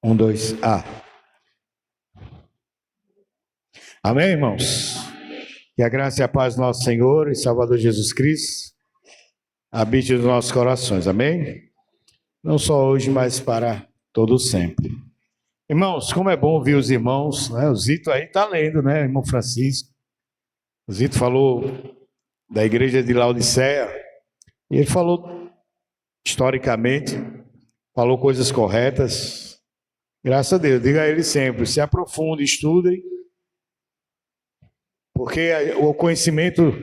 Um, dois, A. Amém, irmãos? Que a graça e a paz do nosso Senhor e Salvador Jesus Cristo habite nos nossos corações, amém? Não só hoje, mas para todo sempre. Irmãos, como é bom ouvir os irmãos, né? O Zito aí está lendo, né, irmão Francisco? O Zito falou da igreja de Laodiceia, e ele falou historicamente, falou coisas corretas. Graças a Deus, diga a ele sempre, se aprofundem, estudem, porque o conhecimento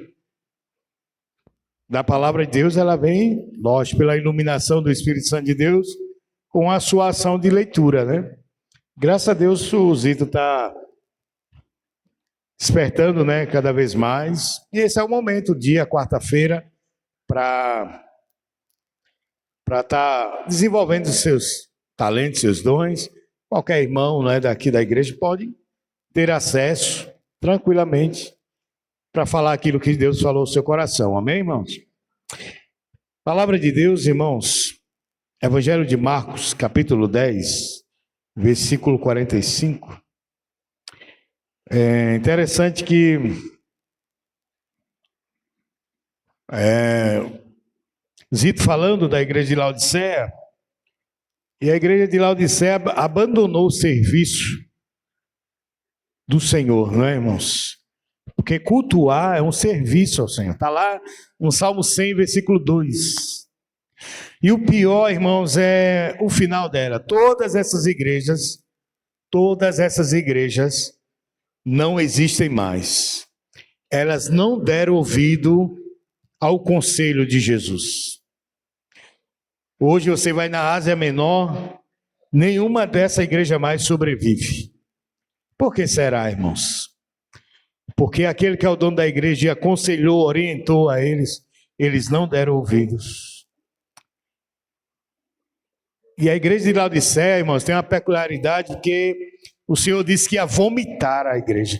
da palavra de Deus, ela vem, lógico, pela iluminação do Espírito Santo de Deus, com a sua ação de leitura, né? Graças a Deus o Zito está despertando, né, cada vez mais. E esse é o momento, dia, quarta-feira, para estar desenvolvendo os seus talentos, seus dons. Qualquer irmão, né, daqui da igreja pode ter acesso tranquilamente para falar aquilo que Deus falou no seu coração. Amém, irmãos? Palavra de Deus, irmãos. Evangelho de Marcos, capítulo 10, versículo 45. É interessante que Zito falando da igreja de Laodiceia, e a igreja de Laodiceia abandonou o serviço do Senhor, não é, irmãos? Porque cultuar é um serviço ao Senhor. Está lá no Salmo 100, versículo 2. E o pior, irmãos, é o final dela. Todas essas igrejas não existem mais. Elas não deram ouvido ao conselho de Jesus. Hoje você vai na Ásia Menor, nenhuma dessa igreja mais sobrevive. Por que será, irmãos? Porque aquele que é o dono da igreja aconselhou, orientou a eles, eles não deram ouvidos. E a igreja de Laodiceia, irmãos, tem uma peculiaridade que o Senhor disse que ia vomitar a igreja.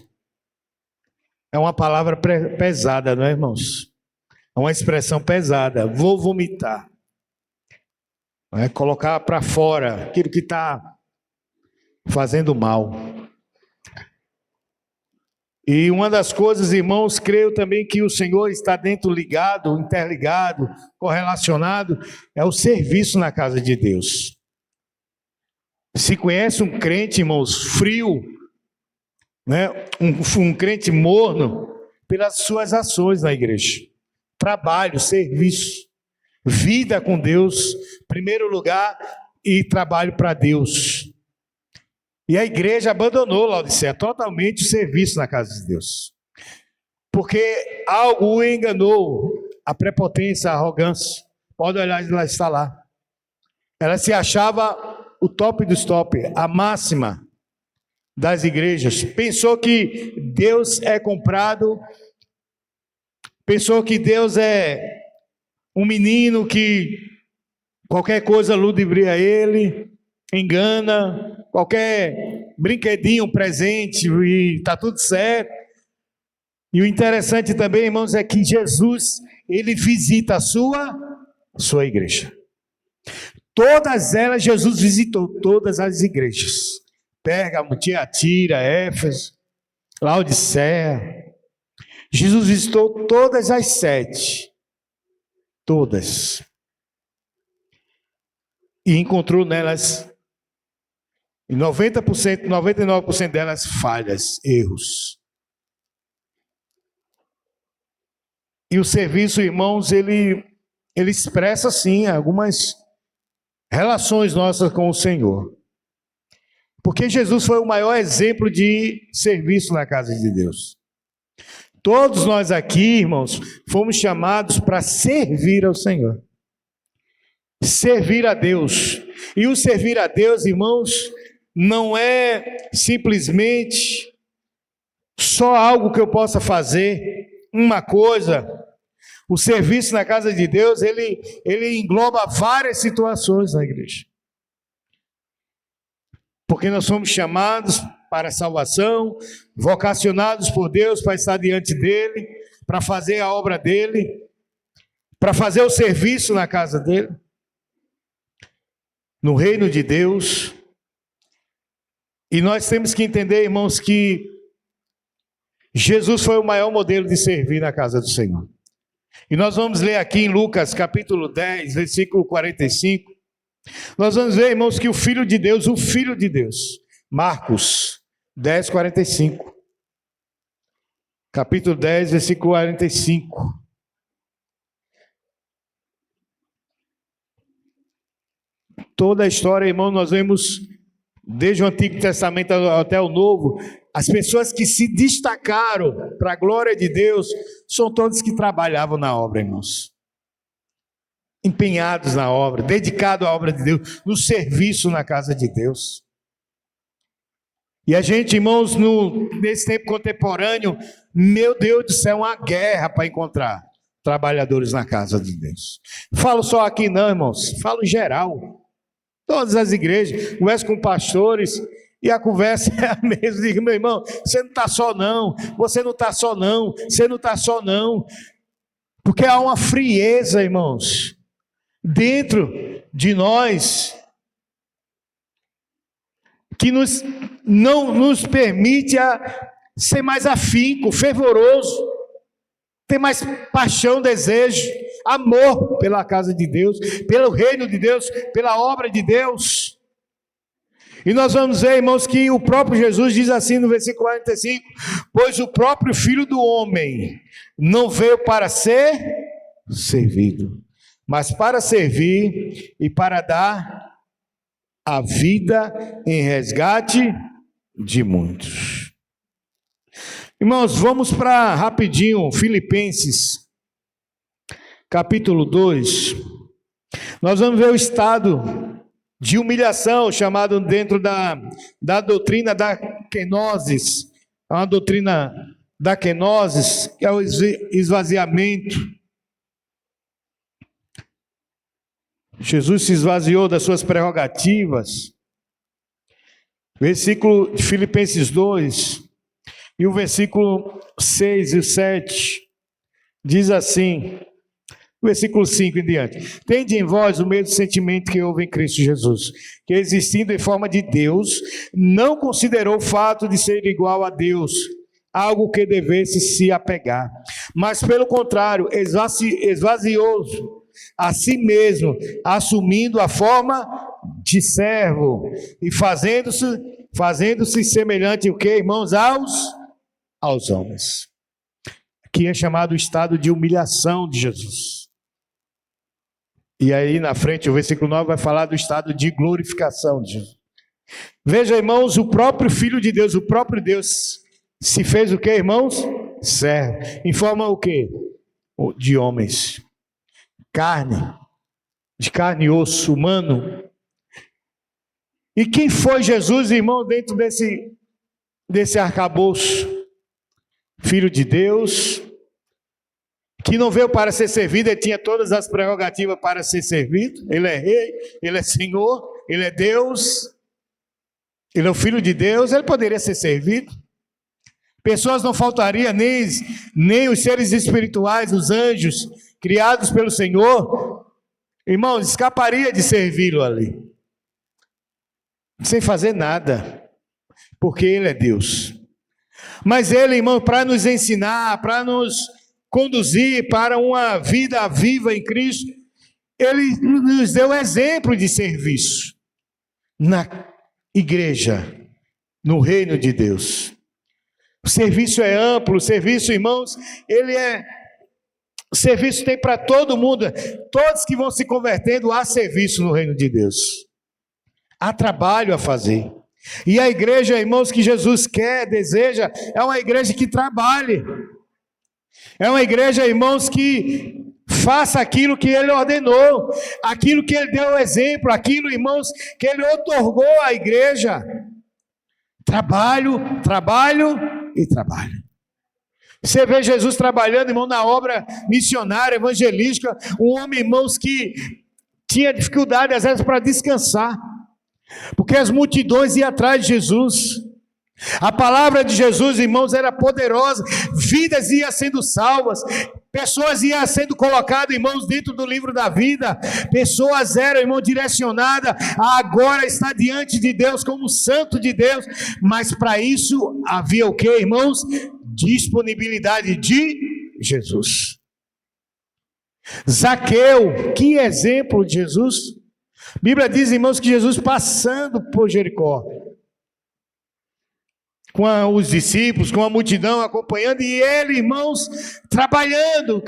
É uma palavra pesada, não é, irmãos? É uma expressão pesada. Vou vomitar. É colocar para fora aquilo que está fazendo mal. E uma das coisas, irmãos, creio também que o Senhor está dentro ligado, interligado, correlacionado, é o serviço na casa de Deus. Se conhece um crente, irmãos, frio, né? um crente morno, pelas suas ações na igreja. Trabalho, serviço, vida com Deus, primeiro lugar, e trabalho para Deus. E a igreja abandonou Laodiceia totalmente o serviço na casa de Deus. Porque algo o enganou, a prepotência, a arrogância. Pode olhar, ela está lá. Ela se achava o top dos top, a máxima das igrejas. Pensou que Deus é comprado, pensou que Deus é um menino que qualquer coisa ludibria ele, engana, qualquer brinquedinho, presente, e está tudo certo. E o interessante também, irmãos, é que Jesus, ele visita a sua igreja. Todas elas, Jesus visitou todas as igrejas. Pérgamo, Tiatira, Éfeso, Laodiceia. Jesus visitou todas as 7. Todas. E encontrou nelas, em 90%, 99% delas, falhas, erros. E o serviço, irmãos, ele expressa, sim, algumas relações nossas com o Senhor. Porque Jesus foi o maior exemplo de serviço na casa de Deus. Todos nós aqui, irmãos, fomos chamados para servir ao Senhor. Servir a Deus. E o servir a Deus, irmãos, não é simplesmente só algo que eu possa fazer, uma coisa. O serviço na casa de Deus, ele engloba várias situações na igreja. Porque nós somos chamados para a salvação, vocacionados por Deus para estar diante dele, para fazer a obra dele, para fazer o serviço na casa dele. No reino de Deus, E nós temos que entender, irmãos, que Jesus foi o maior modelo de servir na casa do Senhor. E nós vamos ler aqui em Lucas capítulo 10, versículo 45. Nós vamos ver, irmãos, que o Filho de Deus, Marcos 10, 45. Capítulo 10, versículo 45. Toda a história, irmão, nós vemos, desde o Antigo Testamento até o Novo, as pessoas que se destacaram para a glória de Deus, são todos que trabalhavam na obra, irmãos. Empenhados na obra, dedicados à obra de Deus, no serviço na casa de Deus. E a gente, irmãos, nesse tempo contemporâneo, meu Deus do céu, uma guerra para encontrar trabalhadores na casa de Deus. Falo só aqui não, irmãos, falo em geral. Todas as igrejas, converso com pastores, e a conversa é a mesma. Digo, meu irmão, você não está só não, você não está só não, você não está só não. Porque há uma frieza, irmãos, dentro de nós, que não nos permite ser mais afinco, fervoroso, ter mais paixão, desejo, amor pela casa de Deus, pelo reino de Deus, pela obra de Deus. E nós vamos ver, irmãos, que o próprio Jesus diz assim no versículo 45, pois o próprio Filho do Homem não veio para ser servido, mas para servir e para dar a vida em resgate de muitos. Irmãos, vamos para rapidinho, Filipenses, capítulo 2. Nós vamos ver o estado de humilhação, chamado dentro da doutrina da kenosis. É uma doutrina da kenosis, que é o esvaziamento. Jesus se esvaziou das suas prerrogativas. Versículo de Filipenses 2, e o versículo 6 e 7, diz assim, versículo 5 em diante: tende em vós o mesmo sentimento que houve em Cristo Jesus, que existindo em forma de Deus, não considerou o fato de ser igual a Deus algo que devesse se apegar, mas pelo contrário, esvaziou-se a si mesmo, assumindo a forma de servo e fazendo-se semelhante, o que, irmãos? Aos homens. Aqui é chamado o estado de humilhação de Jesus. E aí na frente, o versículo 9 vai falar do estado de glorificação de Jesus. Veja, irmãos, o próprio Filho de Deus, o próprio Deus, se fez o que, irmãos? Servo. Em forma o que? De homens. De carne e osso humano. E quem foi Jesus, irmão, dentro desse arcabouço? Filho de Deus, que não veio para ser servido, ele tinha todas as prerrogativas para ser servido. Ele é rei, ele é Senhor, ele é Deus, ele é o Filho de Deus, ele poderia ser servido. Pessoas não faltariam, nem os seres espirituais, os anjos, criados pelo Senhor, irmãos, escaparia de servi-lo ali, sem fazer nada, porque Ele é Deus. Mas Ele, irmão, para nos ensinar, para nos conduzir para uma vida viva em Cristo, Ele nos deu exemplo de serviço na igreja, no reino de Deus. O serviço é amplo, o serviço, irmãos, o serviço tem para todo mundo. Todos que vão se convertendo, há serviço no reino de Deus. Há trabalho a fazer. E a igreja, irmãos, que Jesus quer, deseja, é uma igreja que trabalhe. É uma igreja, irmãos, que faça aquilo que Ele ordenou, aquilo que Ele deu exemplo, aquilo, irmãos, que Ele outorgou à igreja. Trabalho e trabalho. Você vê Jesus trabalhando, irmão, na obra missionária, evangelística, um homem, irmãos, que tinha dificuldade às vezes para descansar, porque as multidões iam atrás de Jesus. A palavra de Jesus, irmãos, era poderosa, vidas iam sendo salvas, pessoas iam sendo colocadas, irmãos, dentro do livro da vida, pessoas eram, irmão, direcionadas a agora estar diante de Deus como santo de Deus, mas para isso havia o que, irmãos? Disponibilidade de Jesus. Zaqueu, que exemplo de Jesus. A Bíblia diz, irmãos, que Jesus passando por Jericó, com os discípulos, com a multidão acompanhando, e ele, irmãos, trabalhando,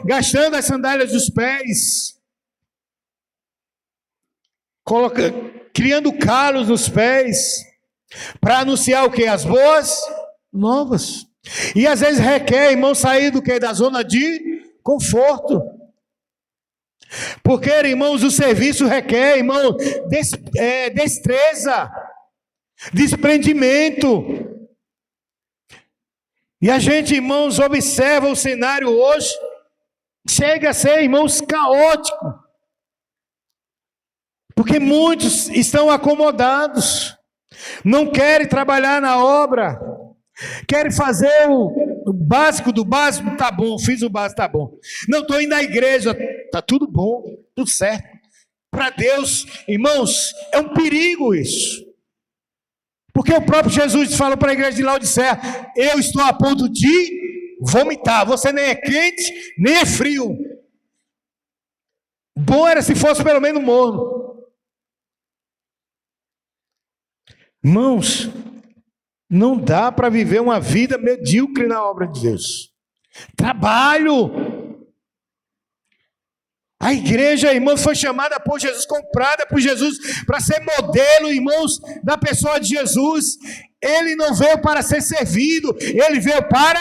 gastando as sandálias dos pés, criando calos nos pés, para anunciar o que? As boas novas. E às vezes requer, irmão, sair do que? Da zona de conforto. Porque, irmãos, o serviço requer, irmão, destreza, desprendimento. E a gente, irmãos, observa o cenário hoje, chega a ser, irmãos, caótico. Porque muitos estão acomodados, não querem trabalhar na obra, querem fazer o básico do básico, tá bom, fiz o básico, tá bom. Não, estou indo à igreja, tá tudo bom, tudo certo. Para Deus, irmãos, é um perigo isso. Porque o próprio Jesus falou para a igreja de Laodiceia: eu estou a ponto de vomitar, você nem é quente, nem é frio. Bom era se fosse pelo menos morno. Irmãos, não dá para viver uma vida medíocre na obra de Deus. Trabalho. A igreja, irmãos, foi chamada por Jesus, comprada por Jesus, para ser modelo, irmãos, da pessoa de Jesus. Ele não veio para ser servido, ele veio para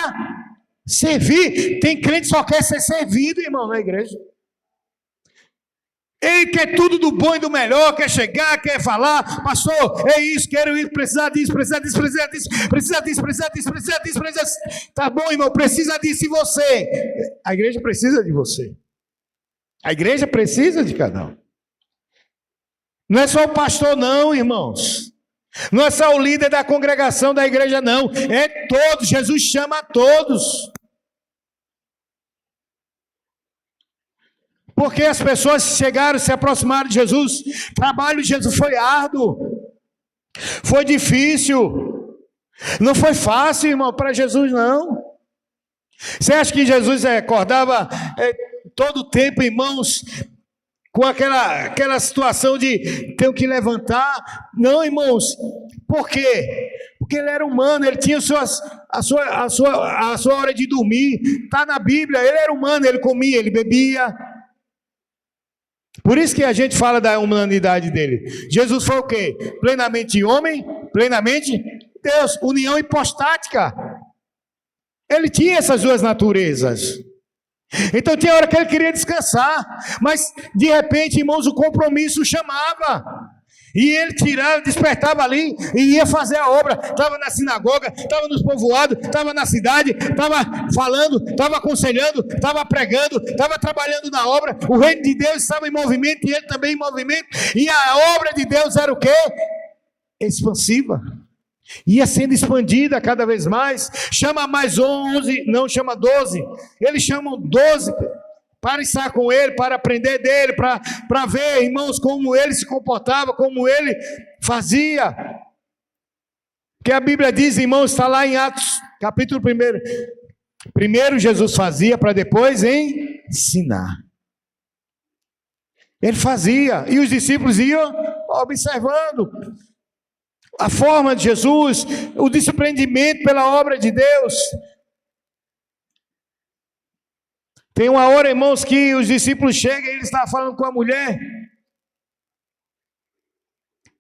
servir. Tem crente que só quer ser servido, irmão, na igreja. Ele quer tudo do bom e do melhor, quer chegar, quer falar: pastor, é isso, quero isso, precisar disso, precisar disso, precisar disso, precisa disso, precisa disso, precisa disso, precisa disso. Tá bom, irmão, precisa disso e você. A igreja precisa de você. A igreja precisa de cada um. Não é só o pastor não, irmãos. Não é só o líder da congregação da igreja não. É todos, Jesus chama a todos. Porque as pessoas chegaram, se aproximaram de Jesus. O trabalho de Jesus foi árduo. Foi difícil. Não foi fácil, irmão, para Jesus não. Você acha que Jesus acordava todo o tempo, irmãos, com aquela situação de tenho que levantar? Não, irmãos. Por quê? Porque ele era humano, ele tinha a sua hora de dormir. Está na Bíblia, ele era humano, ele comia, ele bebia. Por isso que a gente fala da humanidade dele. Jesus foi o quê? Plenamente homem, plenamente Deus. União hipostática. Ele tinha essas duas naturezas. Então tinha hora que ele queria descansar, mas de repente, irmãos, o compromisso chamava. E ele tirava, despertava ali e ia fazer a obra. Estava na sinagoga, estava nos povoados, estava na cidade, estava falando, estava aconselhando, estava pregando, estava trabalhando na obra. O reino de Deus estava em movimento e ele também em movimento. E a obra de Deus era o quê? Expansiva. Ia sendo expandida cada vez mais. Chama mais 11, não chama 12. Eles chamam 12 para estar com ele, para aprender dele, para ver, irmãos, como ele se comportava, como ele fazia. Porque a Bíblia diz, irmãos, está lá em Atos, capítulo 1. Primeiro Jesus fazia para depois ensinar. Ele fazia e os discípulos iam observando a forma de Jesus, o desprendimento pela obra de Deus. Tem uma hora, irmãos, que os discípulos chegam e ele está falando com a mulher.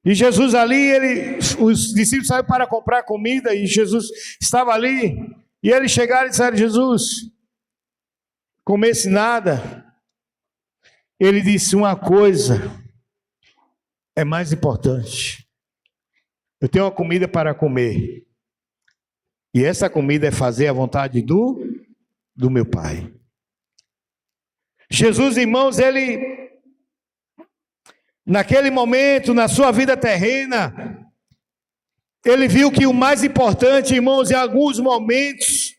E Jesus ali, os discípulos saíram para comprar comida e Jesus estava ali. E eles chegaram e disseram: Jesus, comesse nada. Ele disse: uma coisa é mais importante. Eu tenho uma comida para comer. E essa comida é fazer a vontade do meu Pai. Jesus, irmãos, ele, naquele momento, na sua vida terrena, ele viu que o mais importante, irmãos, em alguns momentos,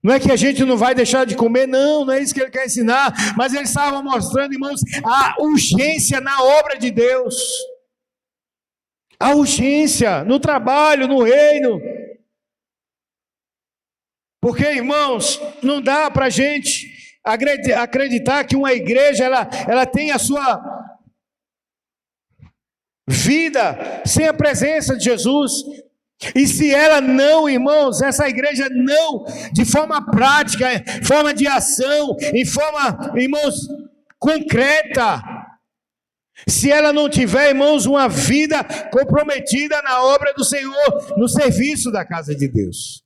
Não é que a gente não vai deixar de comer, não, não é isso que ele quer ensinar, mas ele estava mostrando, irmãos, a urgência na obra de Deus, a urgência no trabalho, no reino, porque, irmãos, não dá para a gente acreditar que uma igreja, ela tem a sua vida sem a presença de Jesus. E se ela não, irmãos, essa igreja não, de forma prática, forma de ação, em forma, irmãos, concreta, se ela não tiver, irmãos, uma vida comprometida na obra do Senhor, no serviço da casa de Deus.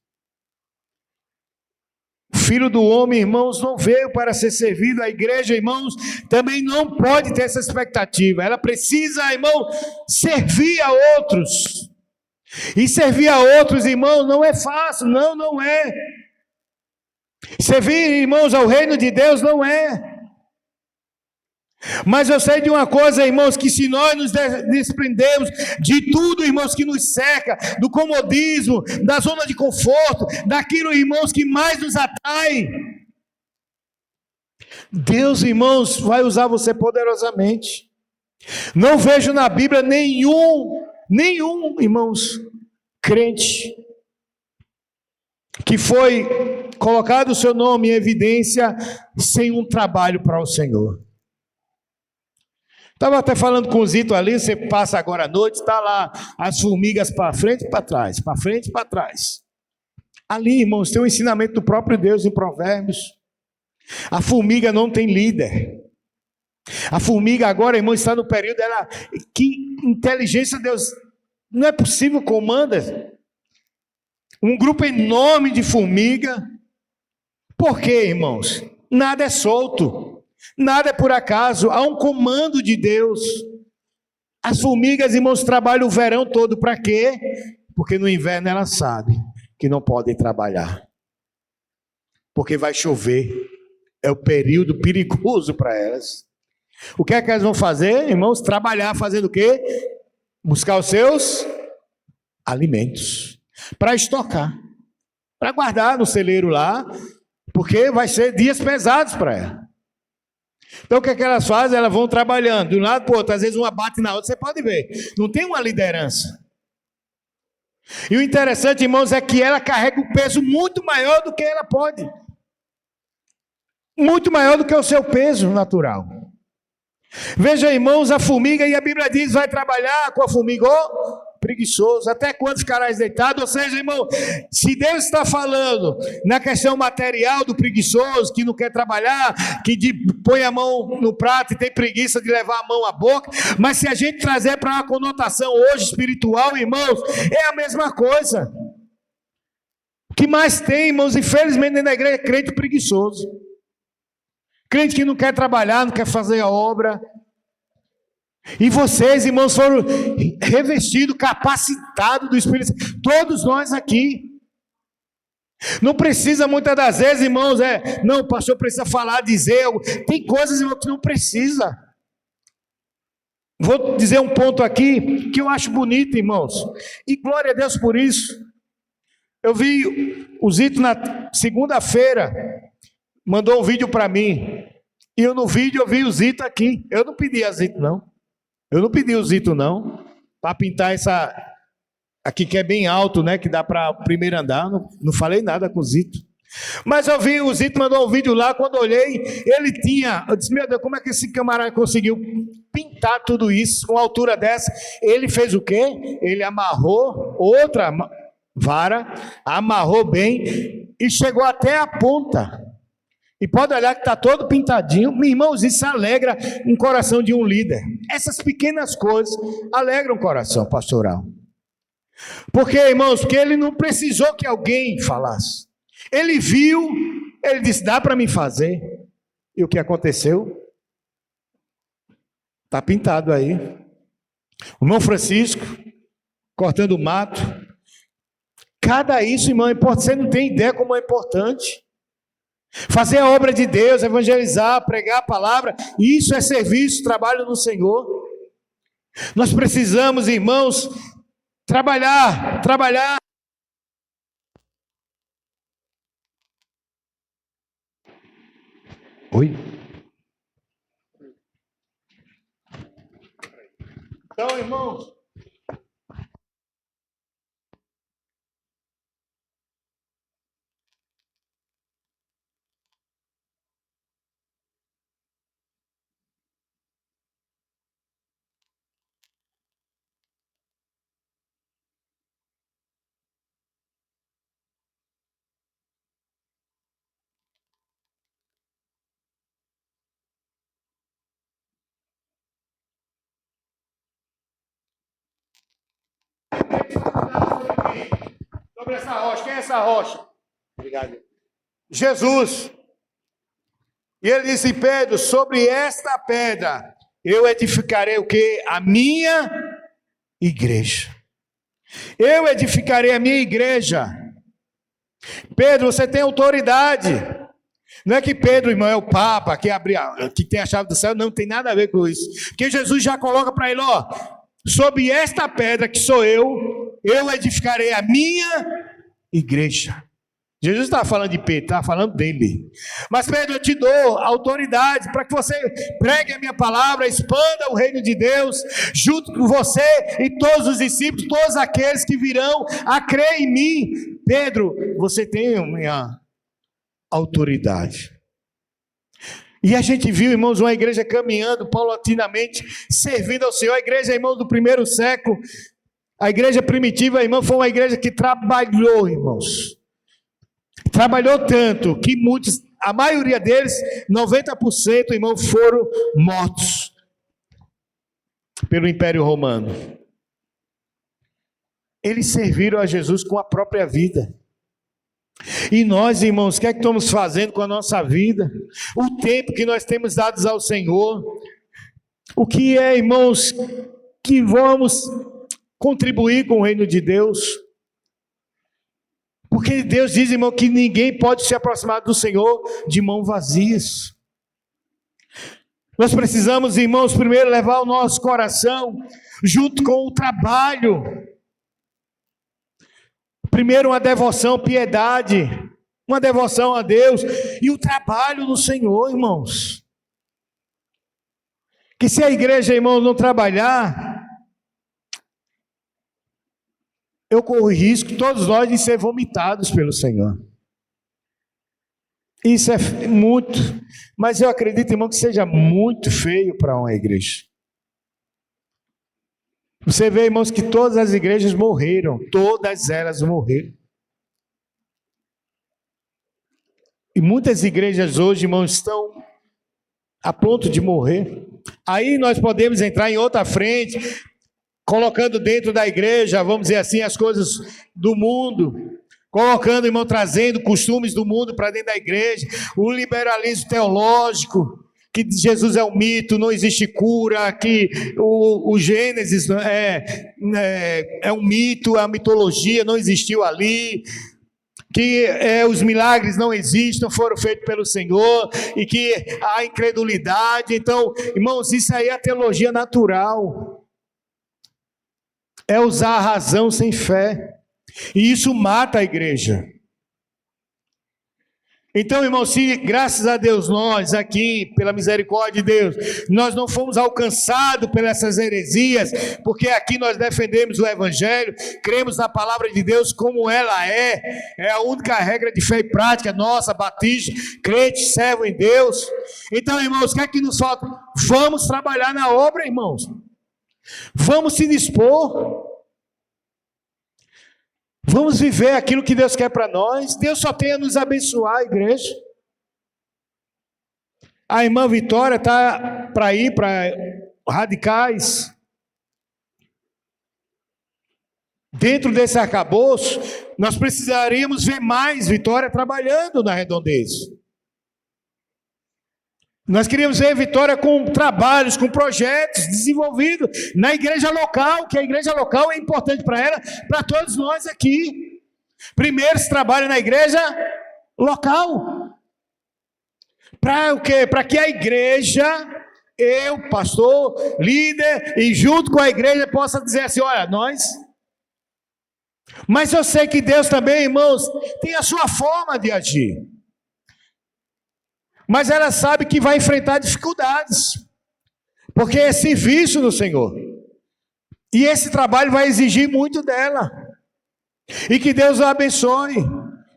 O Filho do Homem, irmãos, não veio para ser servido. A igreja, irmãos, também não pode ter essa expectativa. Ela precisa, irmão, servir a outros. E servir a outros, irmãos, não é fácil, não é. Servir, irmãos, ao reino de Deus não é. Mas eu sei de uma coisa, irmãos, que se nós nos desprendermos de tudo, irmãos, que nos cerca, do comodismo, da zona de conforto, daquilo, irmãos, que mais nos atrai, Deus, irmãos, vai usar você poderosamente. Não vejo na Bíblia nenhum, irmãos, crente que foi colocado o seu nome em evidência sem um trabalho para o Senhor. Estava até falando com o Zito ali, você passa agora à noite, está lá as formigas para frente e para trás, para frente e para trás. Ali, irmãos, tem um ensinamento do próprio Deus em Provérbios. A formiga não tem líder. A formiga agora, irmão, está no período dela. Que inteligência Deus. Não é possível, comanda um grupo enorme de formiga. Por quê, irmãos? Nada é solto, nada é por acaso, há um comando de Deus. As formigas, irmãos, trabalham o verão todo, para quê? Porque no inverno elas sabem que não podem trabalhar, porque vai chover, é o período perigoso para elas. O que é que elas vão fazer, irmãos? Trabalhar, fazendo o quê? Buscar os seus alimentos, para estocar, para guardar no celeiro lá, porque vai ser dias pesados para ela. Então o que é que elas fazem? Elas vão trabalhando de um lado para o outro, às vezes uma bate na outra, você pode ver, não tem uma liderança. E o interessante, irmãos, é que ela carrega um peso muito maior do que ela pode, muito maior do que o seu peso natural. Veja, irmãos, a formiga, e a Bíblia diz, vai trabalhar com a formiga, preguiçoso, até quando ficarás deitado? Ou seja, irmão, se Deus está falando na questão material do preguiçoso, que não quer trabalhar, que põe a mão no prato e tem preguiça de levar a mão à boca, mas se a gente trazer para uma conotação hoje espiritual, irmãos, é a mesma coisa. O que mais tem, irmãos, infelizmente dentro da igreja, é crente preguiçoso, crente que não quer trabalhar, não quer fazer a obra. E vocês, irmãos, foram revestidos, capacitados do Espírito Santo. Todos nós aqui. Não precisa muitas das vezes, irmãos, não, o pastor precisa falar, dizer algo. Tem coisas, irmãos, que não precisa. Vou dizer um ponto aqui que eu acho bonito, irmãos. E glória a Deus por isso. Eu vi o Zito na segunda-feira, mandou um vídeo para mim. E eu no vídeo eu vi o Zito aqui. Eu não pedi a Zito, não. Eu não pedi o Zito, não, para pintar essa aqui que é bem alto, né, que dá para o primeiro andar. Não falei nada com o Zito. Mas eu vi, o Zito mandou um vídeo lá, quando eu olhei, ele tinha, eu disse, meu Deus, como é que esse camarada conseguiu pintar tudo isso, com uma altura dessa? Ele fez o quê? Ele amarrou outra vara, amarrou bem, e chegou até a ponta. E pode olhar que está todo pintadinho. Irmãos, isso alegra um coração de um líder. Essas pequenas coisas alegram o coração pastoral. Porque, irmãos, porque ele não precisou que alguém falasse. Ele viu, ele disse, dá para mim fazer. E o que aconteceu? Está pintado aí. O irmão Francisco, cortando o mato. Cada isso, irmão, é importante. Você não tem ideia como é importante. Fazer a obra de Deus, evangelizar, pregar a palavra, isso é serviço, trabalho no Senhor. Nós precisamos, irmãos, trabalhar, Então, irmãos, sobre essa rocha, quem é essa rocha? Obrigado. Jesus. E ele disse: Pedro, sobre esta pedra eu edificarei o quê? A minha igreja. Eu edificarei a minha igreja. Pedro, você tem autoridade. Não é que Pedro, irmão, é o Papa que tem a chave do céu, não tem nada a ver com isso. Porque Jesus já coloca para ele, ó, sobre esta pedra que sou eu edificarei a minha igreja. Jesus está falando de Pedro, está falando dele. Mas Pedro, eu te dou autoridade para que você pregue a minha palavra, expanda o reino de Deus, junto com você e todos os discípulos, todos aqueles que virão a crer em mim. Pedro, você tem a minha autoridade. E a gente viu, irmãos, uma igreja caminhando paulatinamente, servindo ao Senhor. A igreja, irmãos, do primeiro século, a igreja primitiva, irmão, foi uma igreja que trabalhou, irmãos. Trabalhou tanto que muitos, a maioria deles, 90%, irmão, foram mortos pelo Império Romano. Eles serviram a Jesus com a própria vida. E nós, irmãos, o que é que estamos fazendo com a nossa vida? O tempo que nós temos dado ao Senhor. O que é, irmãos, que vamos contribuir com o reino de Deus? Porque Deus diz, irmão, que ninguém pode se aproximar do Senhor de mãos vazias. Nós precisamos, irmãos, primeiro levar o nosso coração junto com o trabalho. Primeiro uma devoção, piedade, uma devoção a Deus e o trabalho no Senhor, irmãos. Que se a igreja, irmãos, não trabalhar, eu corro risco, todos nós, de ser vomitados pelo Senhor. Isso é muito, mas eu acredito, irmão, que seja muito feio para uma igreja. Você vê, irmãos, que todas as igrejas morreram, todas elas morreram. E muitas igrejas hoje, irmãos, estão a ponto de morrer. Aí nós podemos entrar em outra frente, colocando dentro da igreja, vamos dizer assim, as coisas do mundo, colocando, irmão, trazendo costumes do mundo para dentro da igreja, o liberalismo teológico, que Jesus é um mito, não existe cura, que o Gênesis é um mito, a mitologia não existiu ali, que os milagres não existem, foram feitos pelo Senhor, e que há incredulidade. Então, irmãos, isso aí é a teologia natural, é usar a razão sem fé, e isso mata a igreja. Então, irmãos, se graças a Deus nós aqui, pela misericórdia de Deus, nós não fomos alcançados por essas heresias, porque aqui nós defendemos o Evangelho, cremos na palavra de Deus como ela é a única regra de fé e prática nossa, batista, crente, servo em Deus. Então, irmãos, o que é que nos falta? Vamos trabalhar na obra, irmãos. Vamos se dispor. Vamos viver aquilo que Deus quer para nós. Deus só tem a nos abençoar, igreja. A irmã Vitória está para ir para Radicais. Dentro desse arcabouço, nós precisaríamos ver mais Vitória trabalhando na Redondeza. Nós queríamos ver Vitória com trabalhos, com projetos desenvolvidos na igreja local, que a igreja local é importante para ela, para todos nós aqui. Primeiro se trabalha na igreja local. Para o quê? Para que a igreja, eu, pastor, líder, e junto com a igreja possa dizer assim, olha, nós... Mas eu sei que Deus também, irmãos, tem a sua forma de agir. Mas ela sabe que vai enfrentar dificuldades, porque é serviço do Senhor. E esse trabalho vai exigir muito dela. E que Deus a abençoe.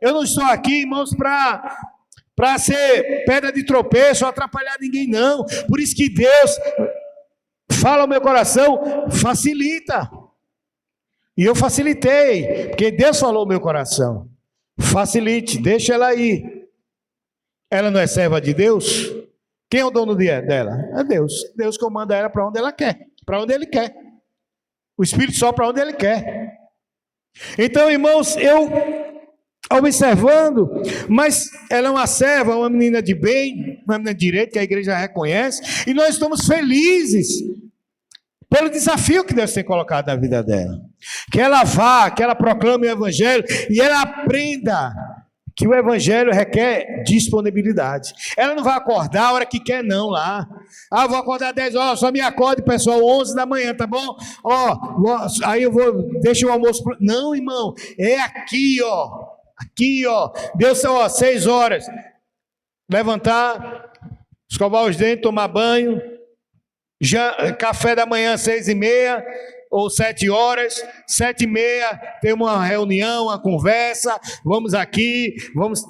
Eu não estou aqui, irmãos, para ser pedra de tropeço ou atrapalhar ninguém, não. Por isso que Deus fala ao meu coração, facilita. E eu facilitei, porque Deus falou ao meu coração. Facilite, deixa ela ir. Ela não é serva de Deus? Quem é o dono dela? É Deus. Deus comanda ela para onde ela quer, para onde Ele quer. O Espírito só para onde Ele quer. Então, irmãos, eu observando, mas ela é uma serva, uma menina de bem, uma menina de direito, que a igreja reconhece, e nós estamos felizes pelo desafio que Deus tem colocado na vida dela. Que ela vá, que ela proclame o Evangelho, e ela aprenda que o Evangelho requer disponibilidade. Ela não vai acordar a hora que quer não lá. Ah, vou acordar 10 horas, só me acorde, pessoal, 11 da manhã, tá bom? Aí eu deixa o almoço. Não, irmão, é aqui, Deus, 6 horas. Levantar, escovar os dentes, tomar banho, café da manhã, 6h30, ou 7 horas, 7h30, tem uma reunião, uma conversa, vamos aqui, vamos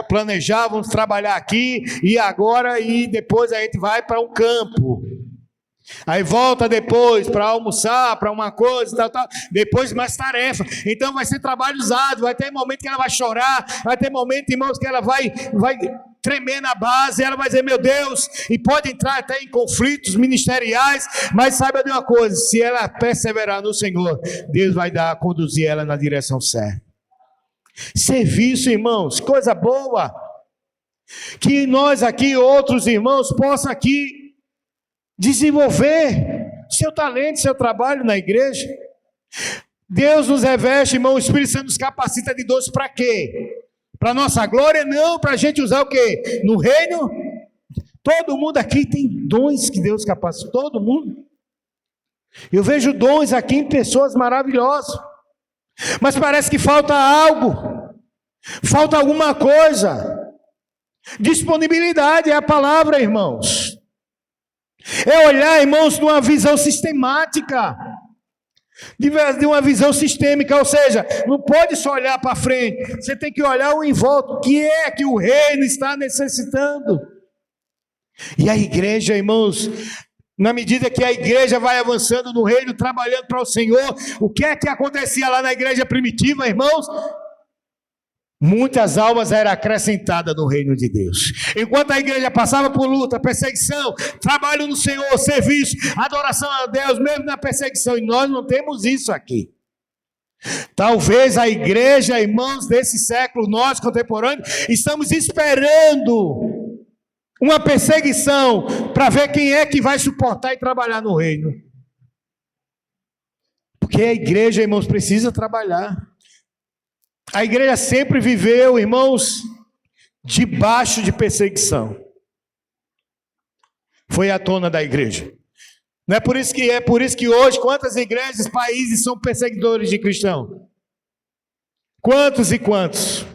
planejar, vamos trabalhar aqui, e depois a gente vai para um campo. Aí volta depois para almoçar, para uma coisa, tal, depois mais tarefa. Então vai ser trabalho usado, vai ter momento que ela vai chorar, vai ter momento, irmãos, que ela vai tremer na base, ela vai dizer, meu Deus, e pode entrar até em conflitos ministeriais, mas saiba de uma coisa, se ela perseverar no Senhor, Deus vai conduzir ela na direção certa. Serviço, irmãos, coisa boa, que nós aqui, outros irmãos, possam aqui desenvolver seu talento, seu trabalho na igreja. Deus nos reveste, irmão, o Espírito Santo nos capacita de dons para quê? Para nossa glória? Não, para a gente usar o quê? No reino? Todo mundo aqui tem dons que Deus capacita, todo mundo. Eu vejo dons aqui em pessoas maravilhosas, mas parece que falta algo, falta alguma coisa. Disponibilidade é a palavra, irmãos. É olhar, irmãos, numa visão sistemática, de uma visão sistêmica, ou seja, não pode só olhar para frente, você tem que olhar o em volta, o que é que o reino está necessitando. E a igreja, irmãos, na medida que a igreja vai avançando no reino, trabalhando para o Senhor, o que é que acontecia lá na igreja primitiva, irmãos? Muitas almas eram acrescentadas no reino de Deus. Enquanto a igreja passava por luta, perseguição, trabalho no Senhor, serviço, adoração a Deus, mesmo na perseguição, e nós não temos isso aqui. Talvez a igreja, irmãos, desse século, nós contemporâneos, estamos esperando uma perseguição para ver quem é que vai suportar e trabalhar no reino. Porque a igreja, irmãos, precisa trabalhar. A igreja sempre viveu, irmãos, debaixo de perseguição. Foi a tona da igreja. Não é por isso que hoje, quantas igrejas, países são perseguidores de cristãos? Quantos e quantos?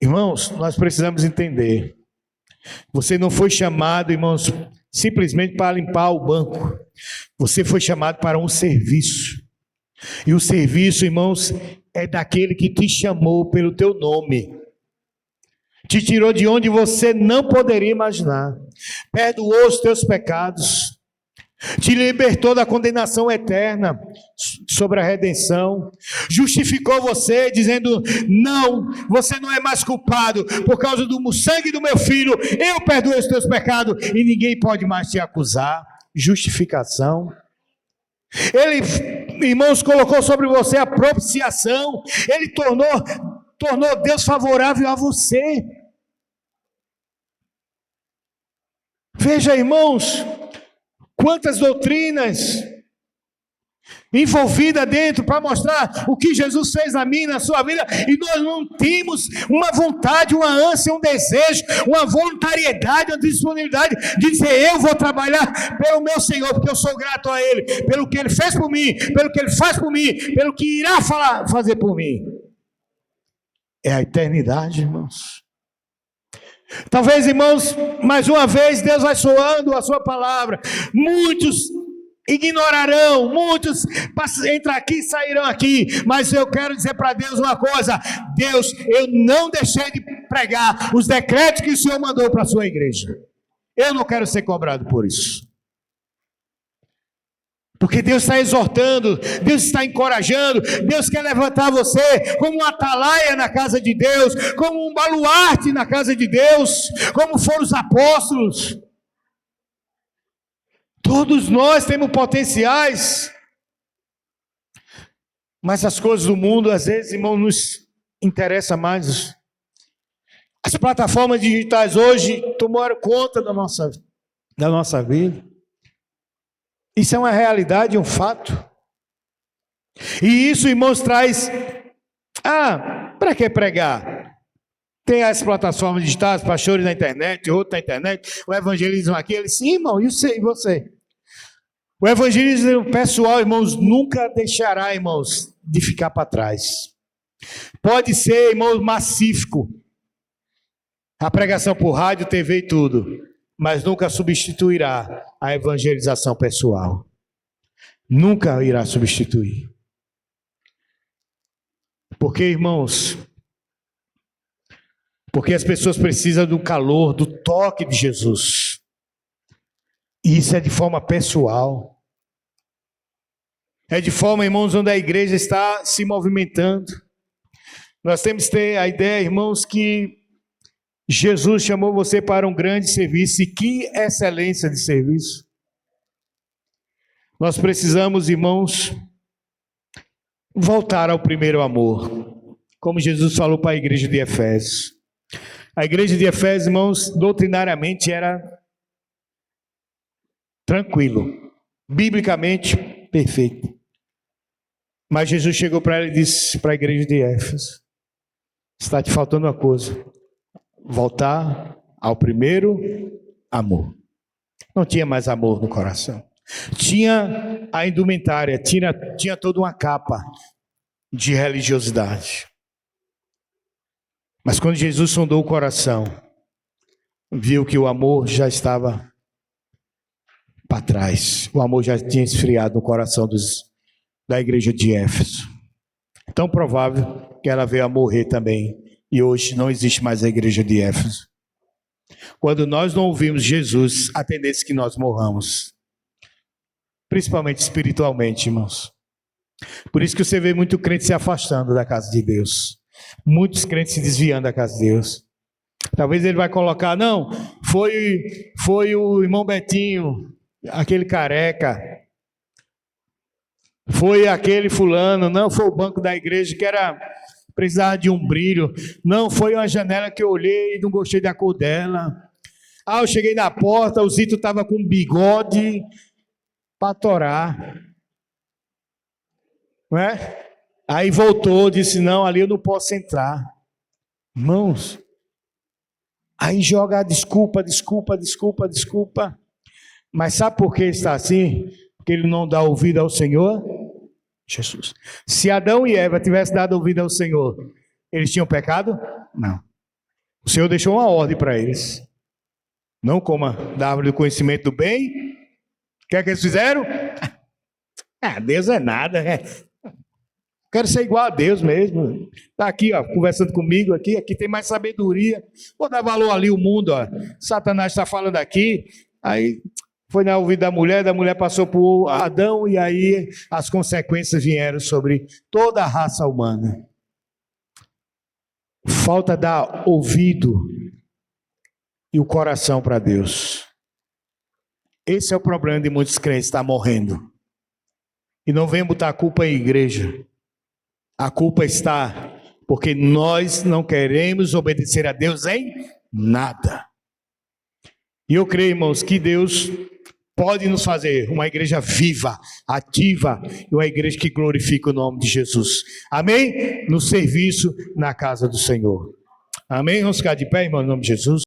Irmãos, nós precisamos entender. Você não foi chamado, irmãos, simplesmente para limpar o banco. Você foi chamado para um serviço. E o serviço, irmãos, é daquele que te chamou pelo teu nome, te tirou de onde você não poderia imaginar, perdoou os teus pecados, te libertou da condenação eterna sobre a redenção, justificou você dizendo, não, você não é mais culpado, por causa do sangue do meu filho, eu perdoei os teus pecados, e ninguém pode mais te acusar. Justificação. Ele, irmãos, colocou sobre você a propiciação. Ele tornou Deus favorável a você. Veja, irmãos, quantas doutrinas envolvidas dentro para mostrar o que Jesus fez na minha, na sua vida, e nós não temos uma vontade, uma ânsia, um desejo, uma voluntariedade, uma disponibilidade de dizer, eu vou trabalhar pelo meu Senhor, porque eu sou grato a Ele, pelo que Ele fez por mim, pelo que Ele faz por mim, pelo que irá fazer por mim. É a eternidade, irmãos. Talvez, irmãos, mais uma vez Deus vai soando a sua palavra. Muitos ignorarão, muitos entram aqui e sairão aqui, mas eu quero dizer para Deus uma coisa: Deus, eu não deixei de pregar os decretos que o Senhor mandou para a sua igreja. Eu não quero ser cobrado por isso. Porque Deus está exortando, Deus está encorajando, Deus quer levantar você como um atalaia na casa de Deus, como um baluarte na casa de Deus, como foram os apóstolos. Todos nós temos potenciais, mas as coisas do mundo, às vezes, irmão, nos interessa mais. As plataformas digitais hoje tomaram conta da nossa vida. Isso é uma realidade, um fato. E isso, irmãos, traz... para que pregar? Tem as plataformas digitais, pastores na internet, outro na internet, o evangelismo aqui. Ele disse: sim, irmão, e você? O evangelismo pessoal, irmãos, nunca deixará, irmãos, de ficar para trás. Pode ser, irmãos, massífico. A pregação por rádio, TV e tudo. Mas nunca substituirá a evangelização pessoal. Nunca irá substituir. Porque, irmãos, porque as pessoas precisam do calor, do toque de Jesus. E isso é de forma pessoal. É de forma, irmãos, onde a igreja está se movimentando. Nós temos que ter a ideia, irmãos, que Jesus chamou você para um grande serviço. E que excelência de serviço. Nós precisamos, irmãos, voltar ao primeiro amor. Como Jesus falou para a igreja de Efésios. A igreja de Efésios, irmãos, doutrinariamente era tranquilo. Biblicamente perfeito. Mas Jesus chegou para ela e disse para a igreja de Éfeso: está te faltando uma coisa. Voltar ao primeiro amor. Não tinha mais amor no coração. Tinha a indumentária, tinha toda uma capa de religiosidade. Mas quando Jesus sondou o coração, viu que o amor já estava para trás. O amor já tinha esfriado no coração da igreja de Éfeso. Tão provável que ela veio a morrer também. E hoje não existe mais a igreja de Éfeso. Quando nós não ouvimos Jesus, a tendência é que nós morramos. Principalmente espiritualmente, irmãos. Por isso que você vê muito crente se afastando da casa de Deus. Muitos crentes se desviando da casa de Deus. Talvez ele vai colocar: não, foi o irmão Betinho, aquele careca. Foi aquele fulano, não, foi o banco da igreja que precisava de um brilho. Não, foi uma janela que eu olhei e não gostei da cor dela. Eu cheguei na porta, o Zito estava com um bigode para torar. Não é? Aí voltou, disse: não, ali eu não posso entrar. Irmãos, aí joga desculpa. Mas sabe por que está assim? Porque ele não dá ouvido ao Senhor Jesus. Se Adão e Eva tivessem dado ouvido ao Senhor, eles tinham pecado? Não. O Senhor deixou uma ordem para eles: não coma da árvore do conhecimento do bem. O que é que eles fizeram? Deus é nada. Quero ser igual a Deus mesmo. Está aqui, conversando comigo aqui tem mais sabedoria. Vou dar valor ali ao mundo. Satanás está falando aqui. Aí foi na ouvido da mulher passou por Adão, e aí as consequências vieram sobre toda a raça humana. Falta dar ouvido e o coração para Deus. Esse é o problema de muitos crentes, está morrendo. E não vem botar a culpa em igreja. A culpa está porque nós não queremos obedecer a Deus em nada. E eu creio, irmãos, que Deus pode nos fazer uma igreja viva, ativa, e uma igreja que glorifica o nome de Jesus. Amém? No serviço na casa do Senhor. Amém? Vamos ficar de pé, irmão, em nome de Jesus.